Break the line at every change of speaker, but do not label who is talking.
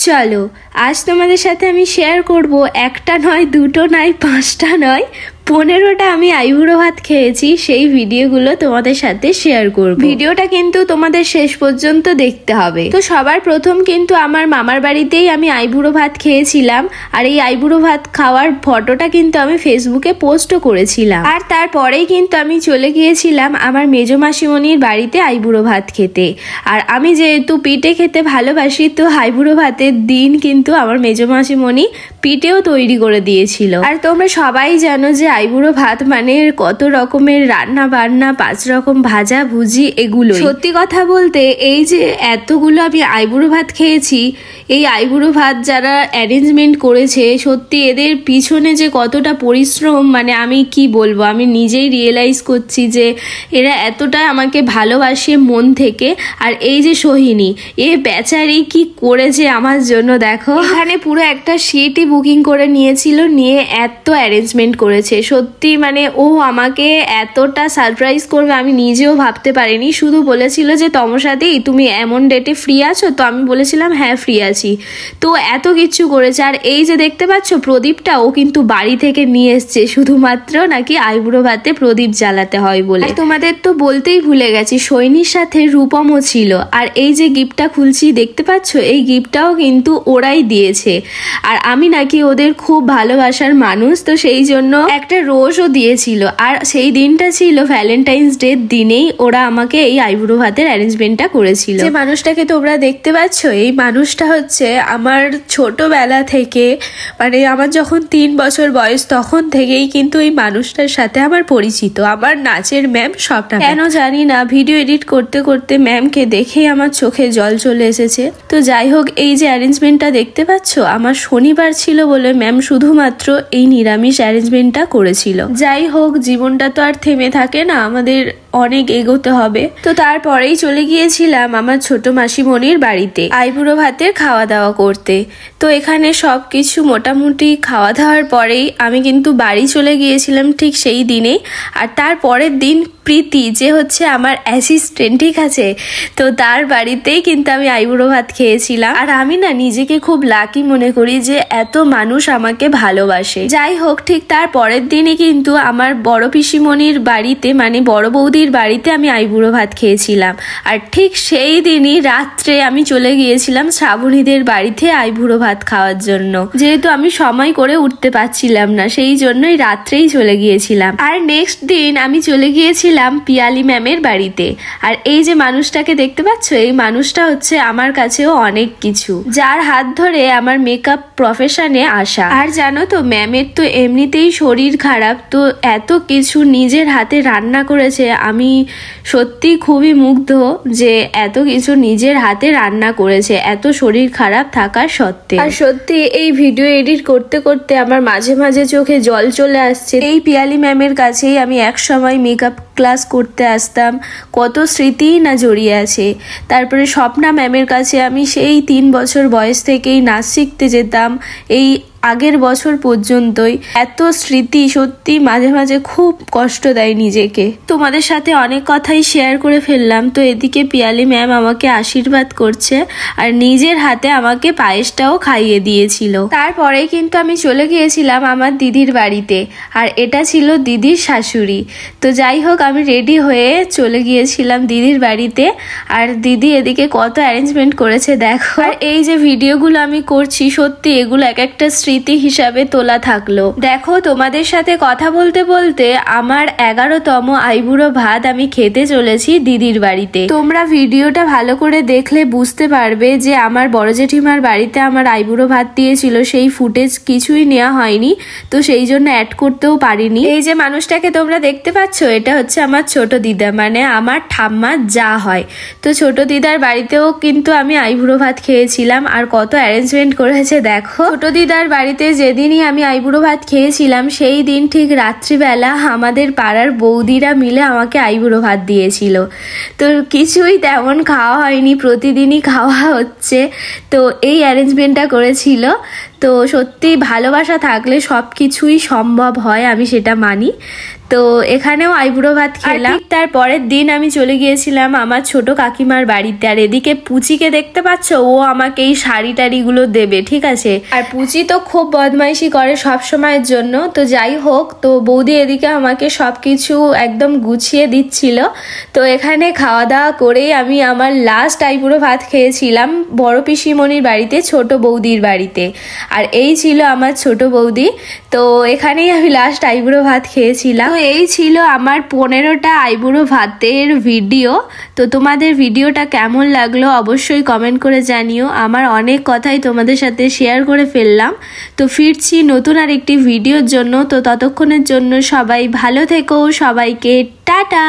চলো আজ তোমাদের সাথে আমি শেয়ার করব একটা নয় দুটো নয় পাঁচটা নয় 15টা আমি আইবুড়ো ভাত খেয়েছি সেই ভিডিওগুলো তোমাদের সাথে শেয়ার করব। ভিডিওটা কিন্তু তোমাদের শেষ পর্যন্ত দেখতে হবে। তো সবার প্রথম কিন্তু আমার মামার বাড়িতেই আমি আইবুড়ো ভাত খেয়েছিলাম আর এই আইবুড়ো ভাত খাওয়ার ফটোটা কিন্তু আমি ফেসবুকে পোস্টও করেছিলাম। আর তারপরেই কিন্তু আমি চলে গিয়েছিলাম আমার মেজো মাসিমণির বাড়িতে আইবুড়ো ভাত খেতে। আর আমি যেহেতু পিঠে খেতে ভালোবাসি তো আইবুড়ো ভাতের দিন কিন্তু আমার মেজো মাসিমণি পিঠেও তৈরি করে দিয়েছিল। আর তোমরা সবাই জানো যে আইবুড়ো ভাত মানে কত রকমের রান্না বান্না, 5 রকম ভাজা ভুজি, এগুলো। সত্যি কথা বলতে এই যে এতগুলো আমি আইবুড়ো ভাত খেয়েছি, এই আইবুড়ো ভাত যারা অ্যারেঞ্জমেন্ট করেছে সত্যি এদের পিছনে যে কতটা পরিশ্রম মানে আমি কি বলবো, আমি নিজেই রিয়েলাইজ করছি যে এরা এতটা আমাকে ভালোবাসে মন থেকে। আর এই যে সোহিনী, এ বেচারি কি করেছে আমার জন্য দেখো, এখানে পুরো একটা সিটই বুকিং করে নিয়েছিল, নিয়ে এত অ্যারেঞ্জমেন্ট করেছে। সত্যি মানে ও আমাকে এতটা সারপ্রাইজ করবে আমি নিজেও ভাবতে পারিনি। শুধু বলেছিল যে তমসাদি তুমি এমন ডেটে ফ্রি আছো, তো আমি বলেছিলাম হ্যাঁ ফ্রি আছি। তো এত কিছু করেছে। আর এই যে দেখতে পাচ্ছ প্রদীপটা ও কিন্তু বাড়ি থেকে নিয়ে এসছে, শুধুমাত্র নাকি আইবুড়ো ভাতে প্রদীপ জ্বালাতে হয় বলে। তোমাদের তো বলতেই ভুলে গেছি সৈনির সাথে রূপমও ছিল। আর এই যে গিফটটা খুলছি দেখতে পাচ্ছ, এই গিফটটাও কিন্তু ওরাই দিয়েছে। আর আমি নাকি ওদের খুব ভালোবাসার মানুষ, তো সেই জন্য একটা রোজও দিয়েছিল। আর সেই দিনটা ছিল ভ্যালেন্টাইন্স ডে দিনেই ওরা আমাকে এই আইবুড়ো ভাতের অ্যারেঞ্জমেন্টটা করেছিল। যে মানুষটাকে তোমরা দেখতে পাচ্ছ, এই মানুষটা হচ্ছে আমার ছোটবেলা থেকে, মানে আমার যখন 3 বছর বয়স তখন থেকেই কিন্তু এই মানুষটার সাথে আমার পরিচিত। আমার নাচের ম্যাম সবটা, কেন জানি না ভিডিও এডিট করতে করতে ম্যামকে দেখেই আমার চোখে জল চলে এসেছে। তো যাই হোক, এই যে অ্যারেঞ্জমেন্টটা দেখতে পাচ্ছ, আমার শনিবার ছিল বলে ম্যাম শুধুমাত্র এই নিরামিষ অ্যারেঞ্জমেন্টটা করেছিল। যাই হোক, জীবনটা তো আর থেমে থাকে না, আমাদের অনেক এগোতে হবে। তো তারপরেই চলে গিয়েছিলাম আমার ছোট মাসিমণির বাড়িতে আইবুড়ো ভাতের খাওয়া দাওয়া করতে। তো এখানে সবকিছু মোটামুটি খাওয়া দাওয়ার পরেই আমি কিন্তু বাড়ি চলে গিয়েছিলাম ঠিক সেই দিনেই। আর তার পরের দিন প্রীতি, যে হচ্ছে আমার অ্যাসিস্ট্যান্ট, ঠিক আছে, তো তার বাড়িতেই কিন্তু আমি আইবুড়ো ভাত খেয়েছিলাম। আর আমি না নিজেকে খুব লাকি মনে করি যে এত মানুষ আমাকে ভালোবাসে। যাই হোক, ঠিক তার পরের দিনই কিন্তু আমার বড় পিসিমণির বাড়িতে মানে বড় বৌদির বাড়িতে আমি আইবুড়ো ভাত খেয়েছিলাম। আর ঠিক সেই দিনই রাত্রে আমি চলে গিয়েছিলাম শ্রাবণীদের বাড়িতে আইবুড়ো ভাত খাওয়ার জন্য। যেহেতু আমি সময় করে উঠতে পারছিলাম না, সেই জন্যই রাত্রেই চলে গিয়েছিলাম। আর নেক্সট দিন আমি চলে গিয়েছিলাম পিয়ালি ম্যামের বাড়িতে। আর এই যে মানুষটাকে দেখতে পাচ্ছ, এই মানুষটা হচ্ছে আমার কাছেও অনেক কিছু, যার হাত ধরে আমার মেকআপ প্রফেশনে আসা। আর জানো তো ম্যামের তো এমনিতেই শরীর খারাপ, তো এত কিছু নিজের হাতে রান্না করেছে। আমি সত্যি খুবই মুগ্ধ যে এত কিছু নিজের হাতে রান্না করেছে এত শরীর খারাপ থাকা সত্ত্বেও। আর সত্যি এই ভিডিও এডিট করতে করতে আমার মাঝে মাঝে চোখে জল চলে আসছে। এই পিয়ালি ম্যামের কাছেই আমি এক সময় মেকআপ ক্লাস করতে আসতাম, কত স্মৃতিই না জড়িয়ে আছে। তারপরে স্বপ্না ম্যামের কাছে আমি সেই 3 বছর বয়স থেকেই নাচ শিখতে যেতাম, এই আগের বছর পর্যন্তই। এত স্মৃতি সত্যি মাঝে মাঝে খুব কষ্ট দেয় নিজেকে। তোমাদের সাথে অনেক কথাই শেয়ার করে ফেললাম। তো এদিকে পিয়ালি ম্যাম আমাকে আশীর্বাদ করছে আর নিজের হাতে আমাকে পায়েসটাও খাইয়ে দিয়েছিল। তারপরে কিন্তু আমি চলে গিয়েছিলাম আমার দিদির বাড়িতে, আর এটা ছিল দিদির শাশুড়ি। তো যাই হোক, আমি রেডি হয়ে চলে গিয়েছিলাম দিদির বাড়িতে। আর দিদি এদিকে কত অ্যারেঞ্জমেন্ট করেছে দেখো। আর এই যে ভিডিওগুলো আমি করছি সত্যি এগুলো এক একটা স্মৃতি হিসাবে তোলা থাকলো। দেখো, তোমাদের সাথে কথা বলতে বলতে আমার 11তম আইবুড়ো ভাত আমি খেতে চলেছি দিদির বাড়িতে। তোমরা ভিডিওটা ভালো করে দেখলে বুঝতে পারবে যে আমার বড় জেঠিমার বাড়িতে আমার আইবুড়ো ভাত দিয়েছিল, সেই ফুটেজ কিছুই নেওয়া হয়নি, তো সেই জন্য অ্যাড করতেও পারিনি। এই যে মানুষটাকে তোমরা দেখতে পাচ্ছ, এটা হচ্ছে আমার ছোট দিদা, মানে আমার ঠাম্মা যা হয়। তো ছোট দিদার বাড়িতেও কিন্তু আমি আইবুড়ো ভাত খেয়েছিলাম। আর কত অ্যারেঞ্জমেন্ট করেছে দেখো। ছোট দিদার বাড়িতে যেদিনই আমি আইবুড়ো ভাত খেয়েছিলাম সেই দিন ঠিক রাত্রিবেলা আমাদের পাড়ার বৌদিরা মিলে আমাকে আইবুড়ো ভাত দিয়েছিল। তো কিছুই তেমন খাওয়া হয়নি, প্রতিদিনই খাওয়া হচ্ছে। তো এই অ্যারেঞ্জমেন্টটা করেছিল। তো সত্যি ভালোবাসা থাকলে সব কিছুই সম্ভব হয়, আমি সেটা মানি। তো এখানেও আইবুড়ো ভাত খেলাম। তার পরের দিন আমি চলে গিয়েছিলাম আমার ছোট কাকিমার বাড়িতে। আর এদিকে পুচিকে দেখতে পাচ্ছ, ও আমাকে এই শাড়ি টাড়িগুলো দেবে, ঠিক আছে। আর পুচি তো খুব বদমাইশি করে সব সময়ের জন্য। তো যাই হোক, তো বৌদি এদিকে আমাকে সবকিছু একদম গুছিয়ে দিচ্ছিল। তো এখানে খাওয়া দাওয়া করেই আমি আমার লাস্ট আইবুড়ো ভাত খেয়েছিলাম বড় পিসিমণির বাড়িতে, ছোট বৌদির বাড়িতে। আর এই ছিল আমার ছোট বৌদি। তো এখানেই আমি লাস্ট আইবুড়ো ভাত খেয়েছিলাম। তো এই ছিল আমার 15টা আইবুড়ো ভাতের ভিডিও। তো তোমাদের ভিডিওটা কেমন লাগলো অবশ্যই কমেন্ট করে জানিও। আমার অনেক কথাই তোমাদের সাথে শেয়ার করে ফেললাম। তো ফিরছি নতুন আর একটি ভিডিওর জন্য। তো ততক্ষণের জন্য সবাই ভালো থেকো, সবাইকে টাটা।